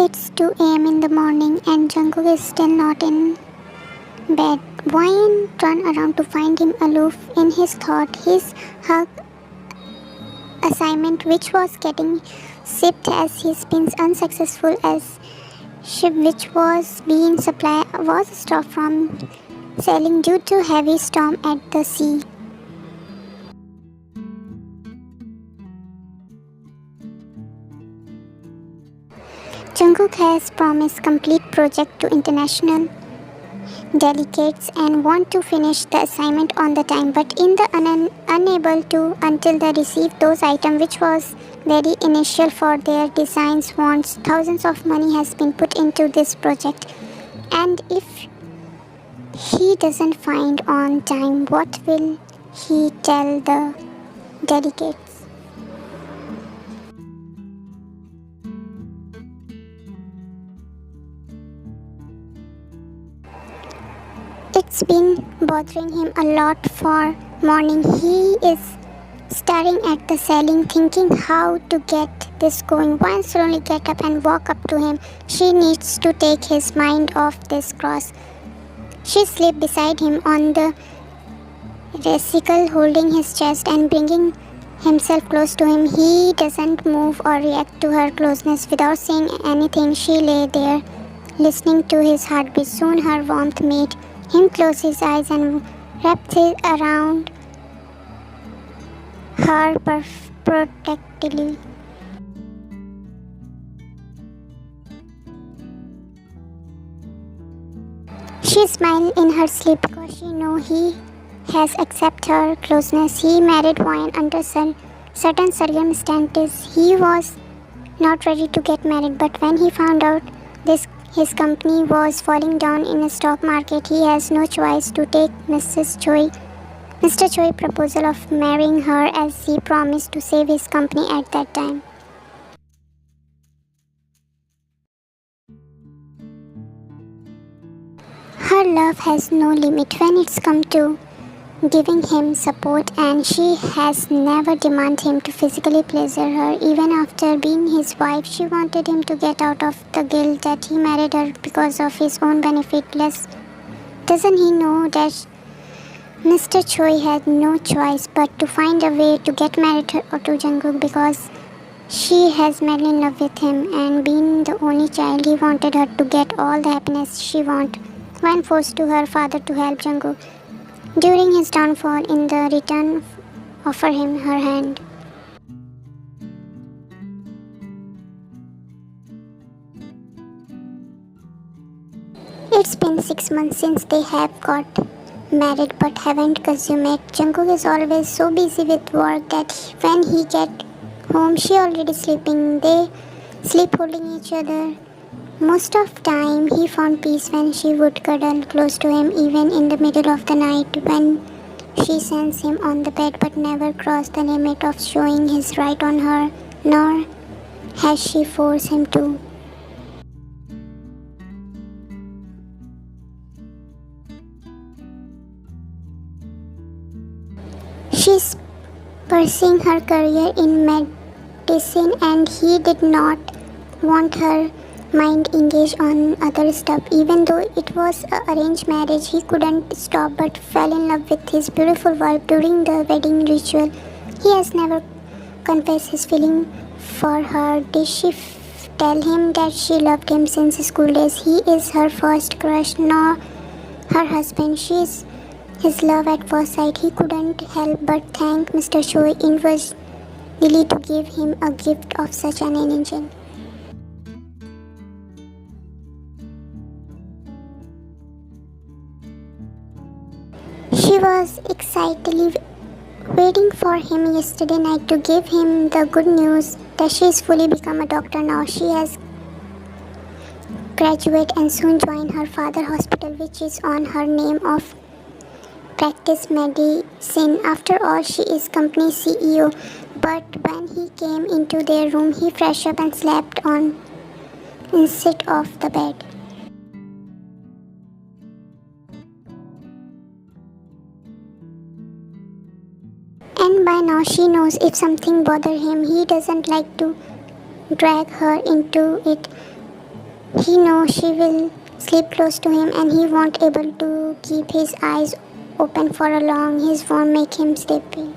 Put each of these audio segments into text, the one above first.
It's 2 a.m. in the morning and Jungkook is still not in bed. Wyan turns around to find him aloof in his thought. His hug assignment, which was getting sipped as he spins unsuccessful as ship which was being supplied was stopped from sailing due to heavy storm at the sea. Jungkook has promised complete project to international delegates and want to finish the assignment on the time, but in the unable to until they receive those items which was very initial for their designs wants. Thousands of money has been put into this project, and if he doesn't find on time, what will he tell the delegates? It's been bothering him a lot for morning. He is staring at the ceiling thinking how to get this going. One slowly get up and walk up to him. She needs to take his mind off this cross. She sleeps beside him on the recycle, holding his chest and bringing himself close to him. He doesn't move or react to her closeness. Without saying anything, she lay there listening to his heartbeat. Soon her warmth made him close his eyes and wrapped it around her protectively. She smiled in her sleep because she knew he has accepted her closeness. He married Wyan under certain circumstances. He was not ready to get married, but when he found out his company was falling down in the stock market, he has no choice to take Mr. Choi's proposal of marrying her, as he promised to save his company at that time. Her love has no limit when it's come to giving him support, and she has never demanded him to physically pleasure her. Even after being his wife, she wanted him to get out of the guilt that he married her because of his own benefit. Doesn't he know that Mr. Choi had no choice but to find a way to get married to Jungkook, because she has madly in love with him, and being the only child, he wanted her to get all the happiness she wanted when forced to her father to help Jungkook during his downfall. In the return, offer him her hand. It's been 6 months since they have got married but haven't consummated. Jungkook is always so busy with work that when he get home, she already sleeping. They sleep holding each other. Most of time, he found peace when she would cuddle close to him, even in the middle of the night when she sends him on the bed, but never crossed the limit of showing his right on her, nor has she forced him to. She's pursuing her career in medicine, and he did not want her mind engaged on other stuff. Even though it was an arranged marriage, he couldn't stop but fell in love with his beautiful wife during the wedding ritual. He has never confessed his feeling for her. Did she tell him that she loved him since school days? He is her first crush, nor her husband. She is his love at first sight. He couldn't help but thank Mr. Choi individually to give him a gift of such an angel. She was excitedly waiting for him yesterday night to give him the good news that she has fully become a doctor now. She has graduated and soon join her father's hospital, which is on her name of practice medicine. After all, she is company CEO. But when he came into their room, he freshed up and slept on instead of the bed. And by now she knows if something bothers him, he doesn't like to drag her into it. He knows she will sleep close to him and he won't able to keep his eyes open for a long. His won't make him sleepy.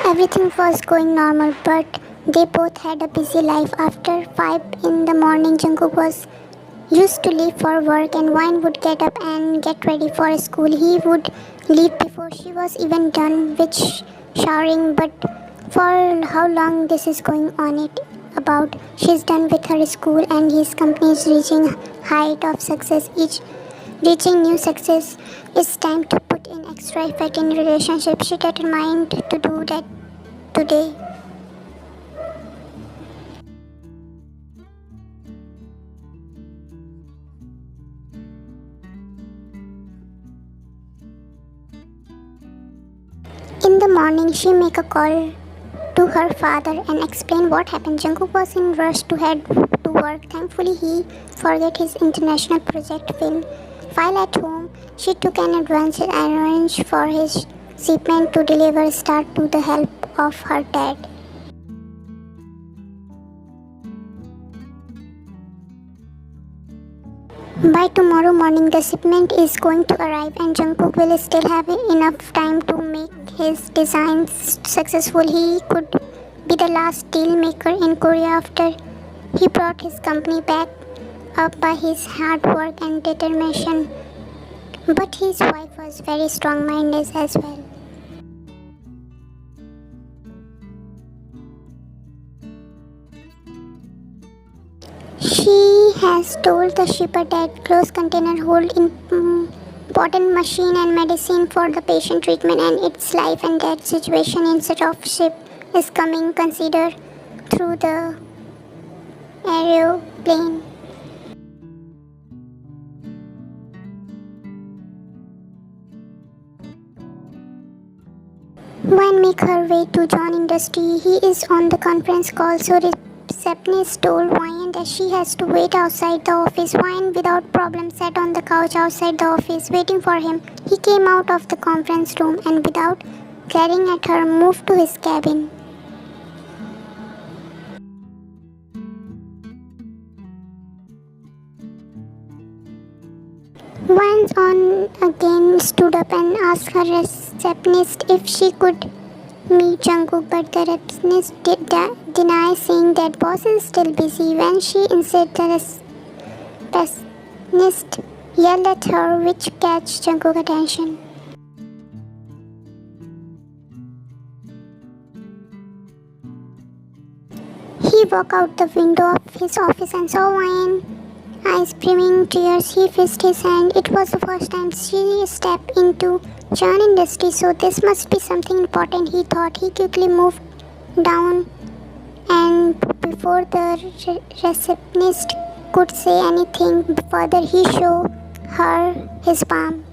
Everything was going normal, but they both had a busy life. After 5 in the morning, Jungkook was used to leave for work and Wine would get up and get ready for school. He would leave before she was even done with showering, but for how long this is going on it about she's done with her school and his company is reaching height of success. Each reaching new success, it's time to put in extra effort in relationship. She determined to do that today. In the morning, she make a call to her father and explain what happened. Jungkook was in rush to head to work. Thankfully, he forgot his international project film file at home. She took an advance and arranged for his shipment to deliver start to the help of her dad. By tomorrow morning, the shipment is going to arrive and Jungkook will still have enough time to make his designs successful. He could be the last deal maker in Korea after he brought his company back up by his hard work and determination. But his wife was very strong-minded as well. She has told the shipper that closed container hold important machine and medicine for the patient treatment and its life and death situation instead of ship is coming considered through the aeroplane. When make her way to John Industry, he is on the conference call, so receptionist told Wyan that she has to wait outside the office. Wyan without problem sat on the couch outside the office waiting for him. He came out of the conference room and without glaring at her moved to his cabin. Once on again stood up and asked her receptionist if she could meet Jungkook, but the receptionist denied, saying that boss is still busy. When she insisted, the receptionist yelled at her, which catch Jungkook's attention. He walked out the window of his office and saw Wyan. Eyes brimming tears, he fixed his hand. It was the first time she stepped into John Industry, so this must be something important, he thought. He quickly moved down and before the receptionist could say anything further, he showed her his palm.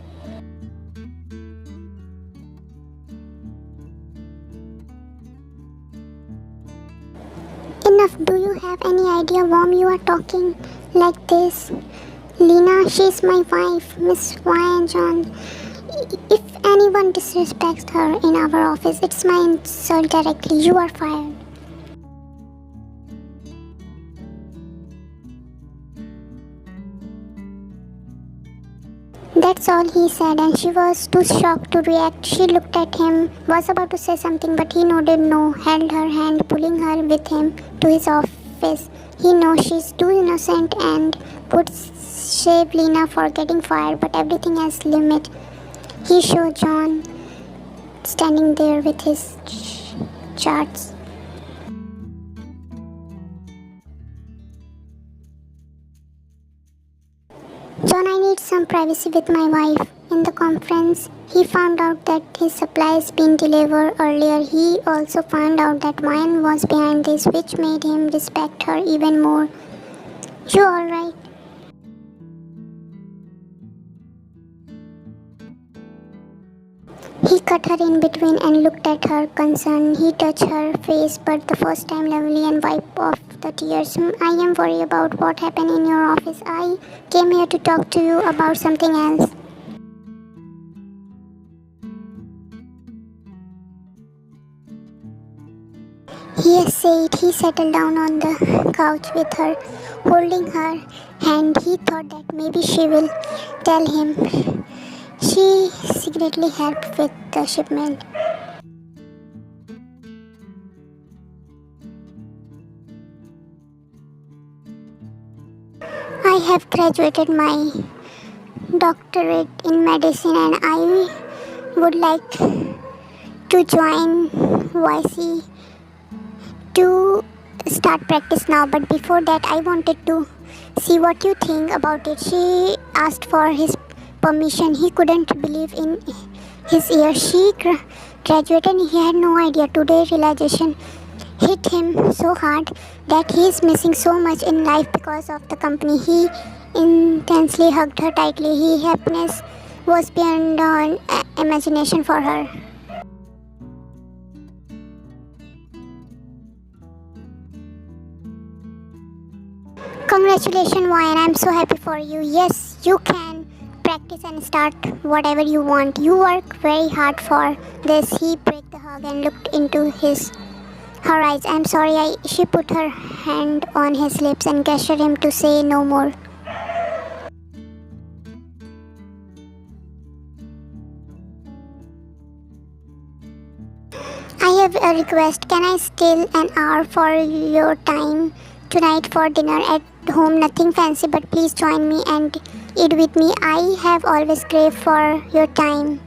Enough, do you have any idea whom you are talking like this? Lena, she's my wife, Miss Wyan John. If anyone disrespects her in our office, it's my insult directly. You are fired. That's all he said, and she was too shocked to react. She looked at him, was about to say something, but he nodded no, held her hand, pulling her with him to his office. He knows she's too innocent and would shame Lena for getting fired, but everything has limit. He showed John standing there with his charts. John, I need some privacy with my wife. In the conference, he found out that his supplies been delivered earlier. He also found out that Wyan was behind this, which made him respect her even more. You alright? He cut her in between and looked at her concerned. He touched her face, but the first time lovely, and wiped off the tears. I am worried about what happened in your office. I came here to talk to you about something else. He said he settled down on the couch with her, holding her hand. He thought that maybe she will tell him she secretly helped with the shipment. I have graduated my doctorate in medicine and I would like to join YC to start practice now, but before that I wanted to see what you think about it. She asked for his permission. He couldn't believe in his ears. She graduated and he had no idea. Today realization hit him so hard that he is missing so much in life because of the company. He intensely hugged her tightly. His happiness was beyond imagination for her. Congratulations, Ryan. I'm so happy for you. Yes, you can practice and start whatever you want. You work very hard for this. He broke the hug and looked into her eyes. I'm sorry. She put her hand on his lips and gestured him to say no more. I have a request. Can I steal an hour for your time tonight for dinner at home? Nothing fancy, but please join me and eat with me. I have always craved for your time.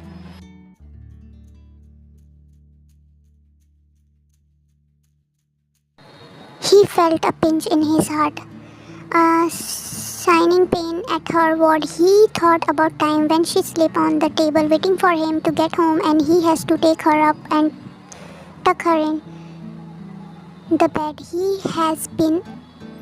He felt a pinch in his heart, a shining pain at her ward. He thought about time when she slept on the table waiting for him to get home and he has to take her up and tuck her in the bed. He has been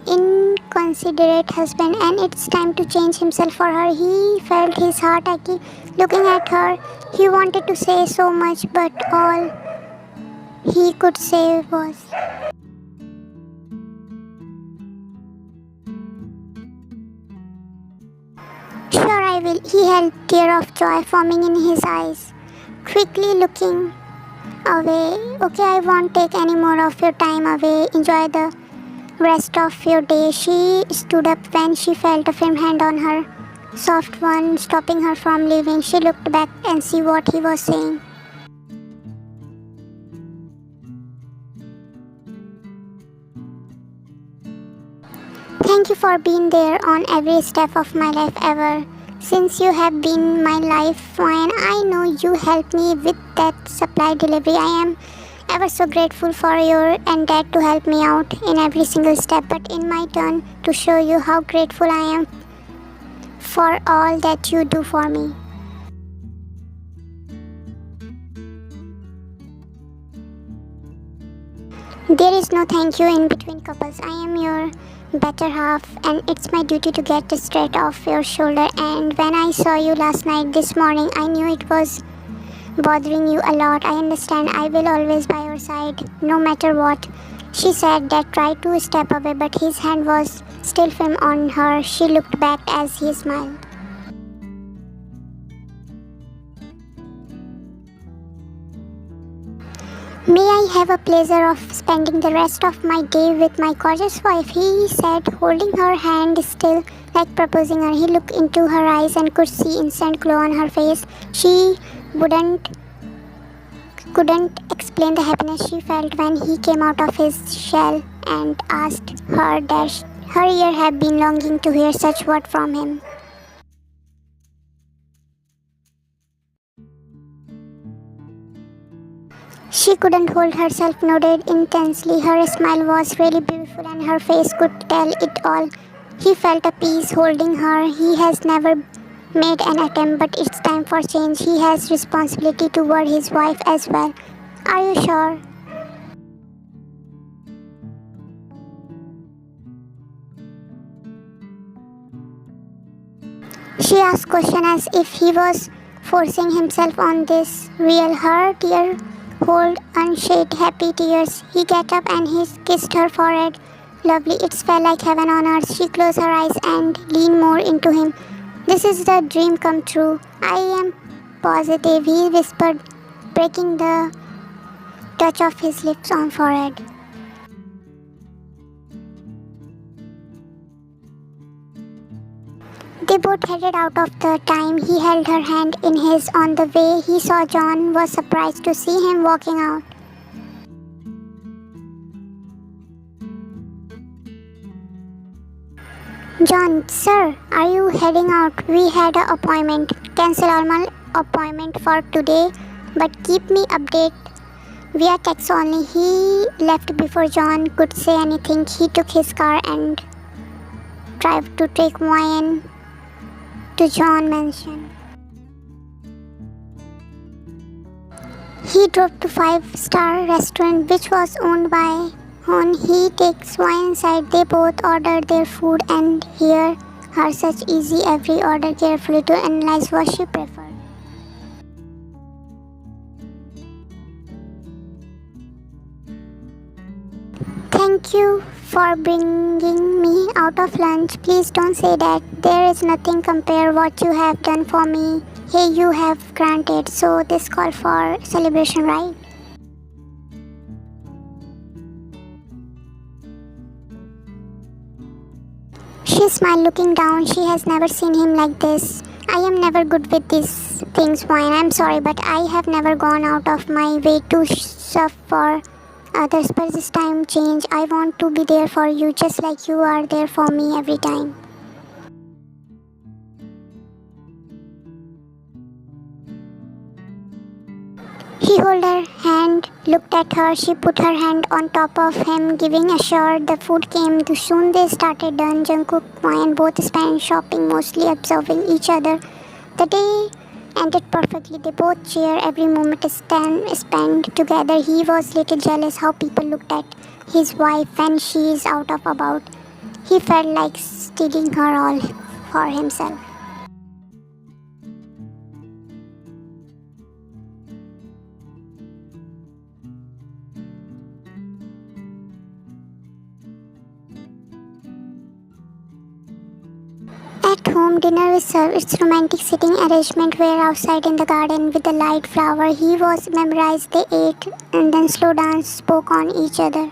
inconsiderate husband and it's time to change himself for her. He felt his heart aching looking at her. He wanted to say so much, but all he could say was, "Sure, I will." He held tear of joy forming in his eyes, quickly looking away. "Okay, I won't take any more of your time away. Enjoy the rest of your day." She stood up when she felt a firm hand on her soft one, stopping her from leaving. She looked back and see what he was saying. "Thank you for being there on every step of my life ever since you have been my lifeline. I know you helped me with that supply delivery. I am ever so grateful for your and dad to help me out in every single step, but in my turn to show you how grateful I am for all that you do for me." There is no thank you in between couples. I am your better half and it's my duty to get this straight off your shoulder. And when I saw you last night, this morning, I knew it was bothering you a lot. I understand. I will always by your side, no matter what. She said that, tried to step away, but his hand was still firm on her. She looked back as he smiled. "May I have a pleasure of spending the rest of my day with my gorgeous wife," he said, holding her hand still like proposing her. He looked into her eyes and could see instant glow on her face. She couldn't explain the happiness she felt when he came out of his shell and asked her that her ear had been longing to hear such word from him. She couldn't hold herself, nodded intensely. Her smile was really beautiful and her face could tell it all. He felt a peace holding her. He has never made an attempt, but it's time for change. He has responsibility toward his wife as well. Are you sure? She asked question as if he was forcing himself on this. Real her tear hold unshed happy tears. He got up and he kissed her forehead. Lovely, it felt like heaven on earth. She closed her eyes and leaned more into him. "This is the dream come true. I am positive," he whispered, breaking the touch of his lips on forehead. They both headed out of the time he held her hand in his. On the way, he saw John was surprised to see him walking out. John, sir, are you heading out? We had an appointment. Cancel our appointment for today, but keep me updated via text only. He left before John could say anything. He took his car and drove to take wine to John Mansion. He drove to five-star restaurant which was owned by Hon. He takes wine inside. They both ordered their food and hear her such easy every order carefully to analyze what she preferred. Thank you for bringing me out of lunch. Please don't say that. There is nothing compare what you have done for me. Hey, you have granted. So this call for celebration, right? She smiled, looking down. She has never seen him like this. I am never good with these things, wine. I'm sorry, but I have never gone out of my way to suffer others, but this time change. I want to be there for you just like you are there for me every time. He held her hand, looked at her. She put her hand on top of him, giving a share. The food came too soon. They started done. Jungkook and both spent shopping, mostly observing each other. The day ended perfectly. They both cheered every moment spent together. He was little jealous how people looked at his wife when she is out of about. He felt like stealing her all for himself. At home, dinner is served. Its romantic sitting arrangement were outside in the garden with the light flower. He was memorized. They ate and then slow down, spoke on each other.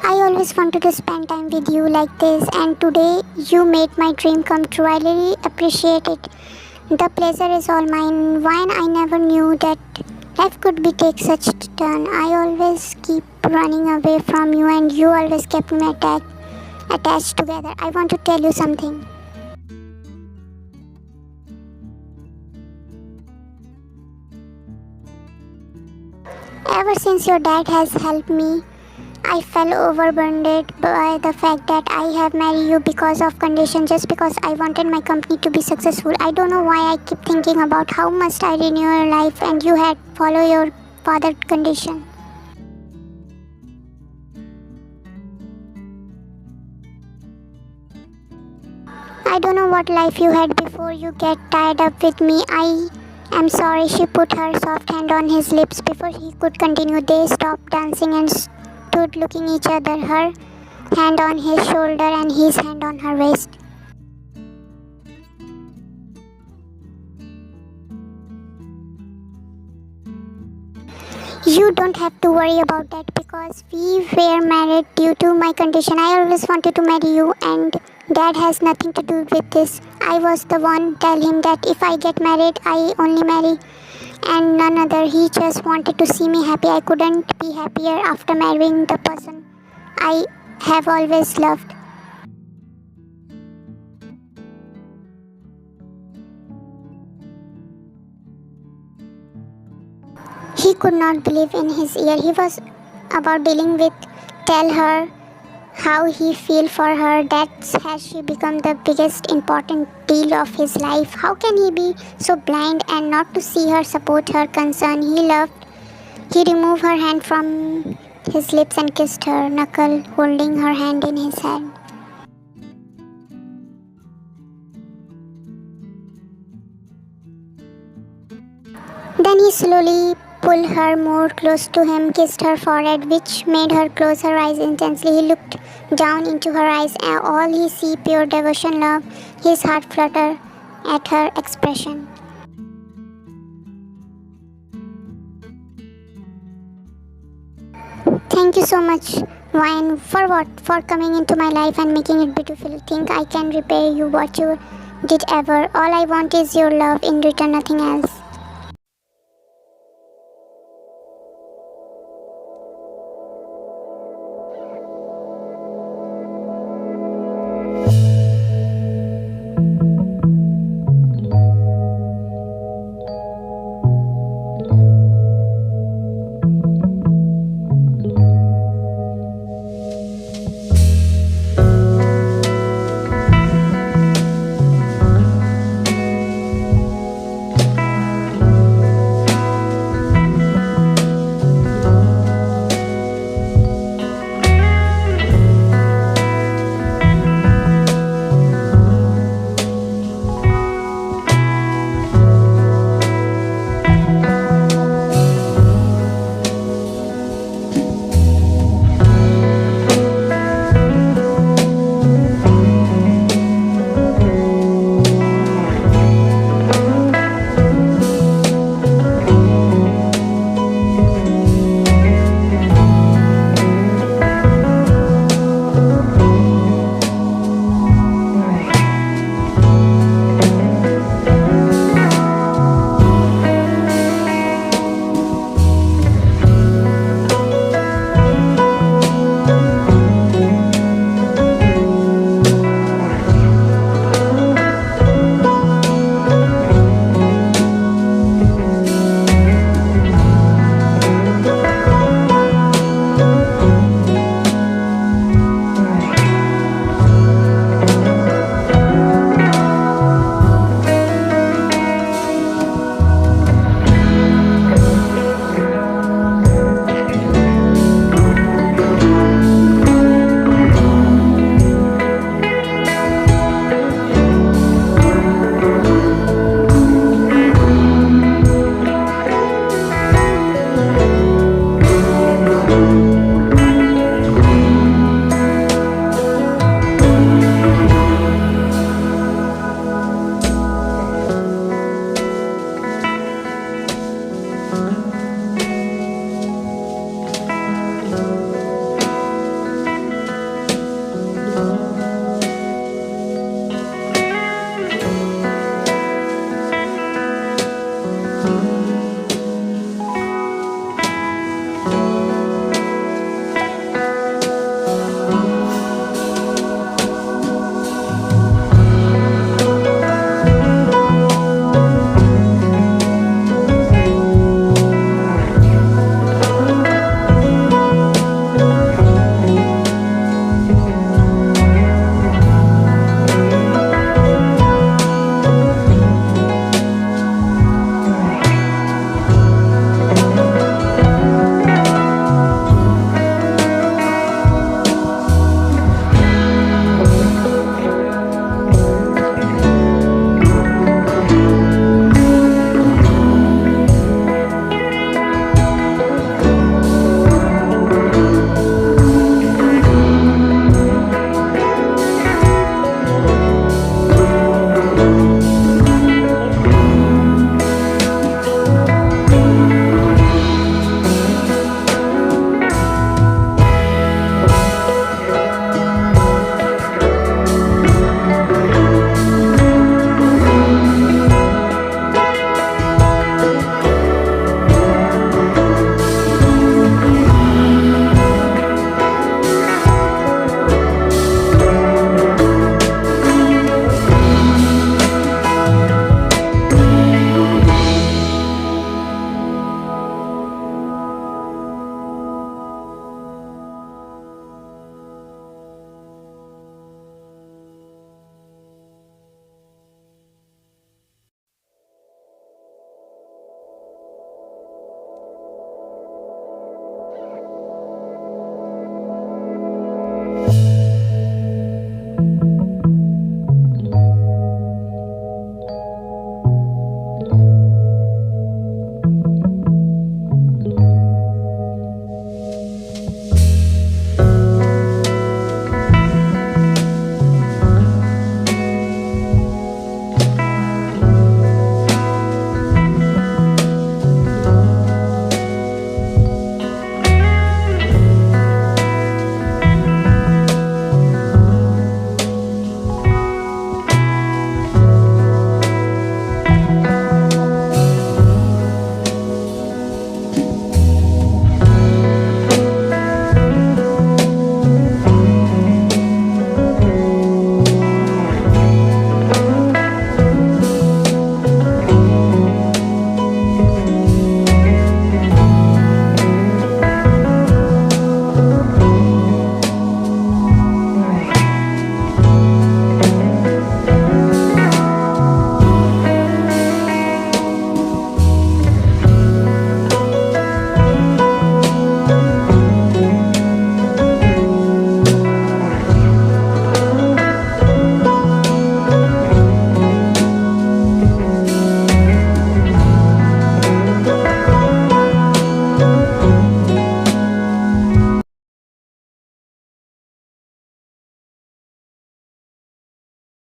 I always wanted to spend time with you like this, and today you made my dream come true. I really appreciate it. The pleasure is all mine. Wine, I never knew that life could be take such turn. I always keep running away from you and you always kept me attached together. I want to tell you something. Ever since your dad has helped me, I felt overburdened by the fact that I have married you because of condition, just because I wanted my company to be successful. I don't know why I keep thinking about how must I renew your life and you had follow your father's condition. I don't know what life you had before you get tied up with me. I am sorry. She put her soft hand on his lips before he could continue. They stopped dancing and stood looking each other, her hand on his shoulder and his hand on her waist. You don't have to worry about that because we were married due to my condition. I always wanted to marry you and dad has nothing to do with this. I was the one tell him that if I get married, I only marry and none other. He just wanted to see me happy. I couldn't be happier after marrying the person I have always loved. He could not believe in his ear. He was about dealing with tell her how he feel for her. That has she become the biggest important deal of his life. How can he be so blind and not to see her support her concern? He loved. He removed her hand from his lips and kissed her knuckle, holding her hand in his hand. Then he slowly pulled her more close to him, kissed her forehead, which made her close her eyes intensely. He looked down into her eyes, and all he see pure devotion, love. His heart fluttered at her expression. Thank you so much, Ryan, for what? For coming into my life and making it beautiful. Think I can repay you what you did ever. All I want is your love in return, nothing else.